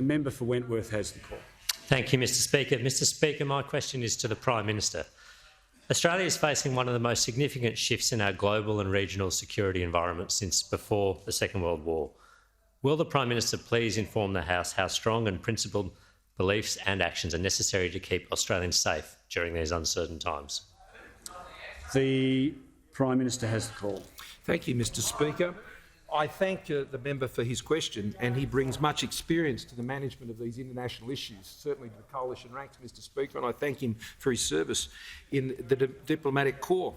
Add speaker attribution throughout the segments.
Speaker 1: The member for Wentworth has the call.
Speaker 2: Thank you, Mr Speaker. Mr Speaker, my question is to the Prime Minister. Australia is facing one of the most significant shifts in our global and regional security environment since before the Second World War. Will the Prime Minister please inform the House how strong and principled beliefs and actions are necessary to keep Australians safe during these uncertain times?
Speaker 1: The Prime Minister has the call.
Speaker 3: Thank you, Mr Speaker. I thank the member for his question, and he brings much experience to the management of these international issues, certainly to the coalition ranks, Mr Speaker, and I thank him for his service in the diplomatic corps.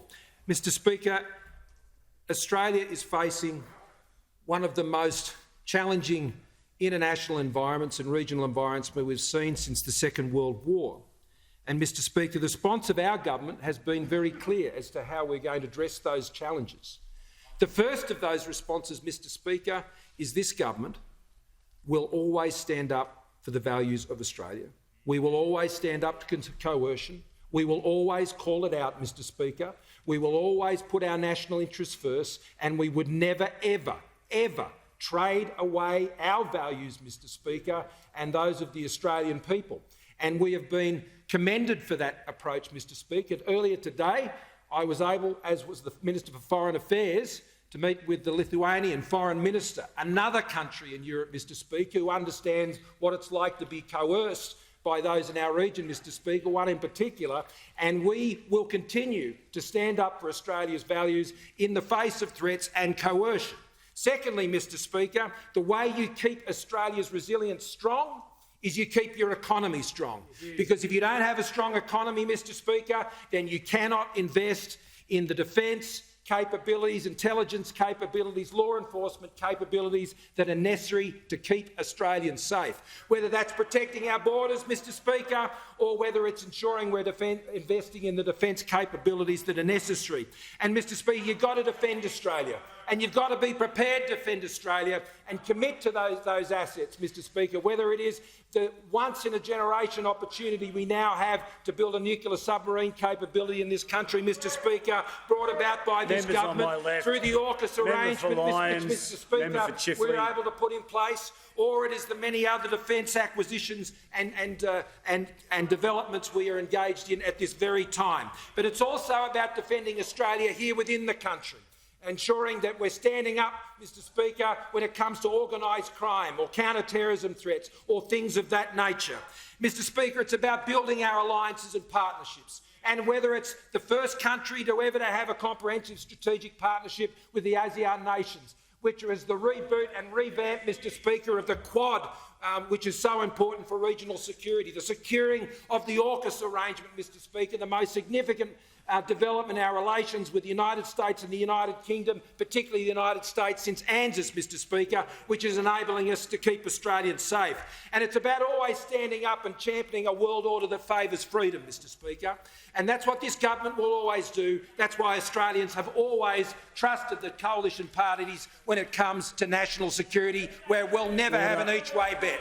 Speaker 3: Mr Speaker, Australia is facing one of the most challenging international environments and regional environments we've seen since the Second World War. And, Mr Speaker, the response of our government has been very clear as to how we're going to address those challenges. The first of those responses, Mr Speaker, is this government will always stand up for the values of Australia. We will always stand up to coercion. We will always call it out, Mr Speaker. We will always put our national interests first, and we would never, ever, ever trade away our values, Mr Speaker, and those of the Australian people. And we have been commended for that approach, Mr Speaker. Earlier today, I was able, as was the Minister for Foreign Affairs, to meet with the Lithuanian Foreign Minister, another country in Europe, Mr Speaker, who understands what it's like to be coerced by those in our region, Mr Speaker, one in particular, and we will continue to stand up for Australia's values in the face of threats and coercion. Secondly, Mr Speaker, the way you keep Australia's resilience strong is you keep your economy strong. Because if you don't have a strong economy, Mr Speaker, then you cannot invest in the defence capabilities, intelligence capabilities, law enforcement capabilities that are necessary to keep Australians safe. Whether that's protecting our borders, Mr Speaker, or whether it's ensuring we're investing in the defence capabilities that are necessary. And, Mr Speaker, you've got to defend Australia. And you've got to be prepared to defend Australia and commit to those assets, Mr Speaker, whether it is the once-in-a-generation opportunity we now have to build a nuclear submarine capability in this country, Mr Speaker, brought about by this government through the AUKUS arrangement, Mr Speaker, we're able to put in place, or it is the many other defence acquisitions and developments we are engaged in at this very time. But it's also about defending Australia here within the country, ensuring that we're standing up, Mr Speaker, when it comes to organised crime or counter-terrorism threats or things of that nature. Mr Speaker, it's about building our alliances and partnerships. And whether it's the first country to ever have a comprehensive strategic partnership with the ASEAN nations, which is the reboot and revamp, Mr Speaker, of the Quad, which is so important for regional security, the securing of the AUKUS arrangement, Mr Speaker, the most significant development in our relations with the United States and the United Kingdom, particularly the United States, since ANZUS, Mr Speaker, which is enabling us to keep Australians safe. And it's about always standing up and championing a world order that favours freedom, Mr Speaker. And that's what this government will always do. That's why Australians have always trusted the coalition parties when it comes to national security, where we'll never have an each-way bet.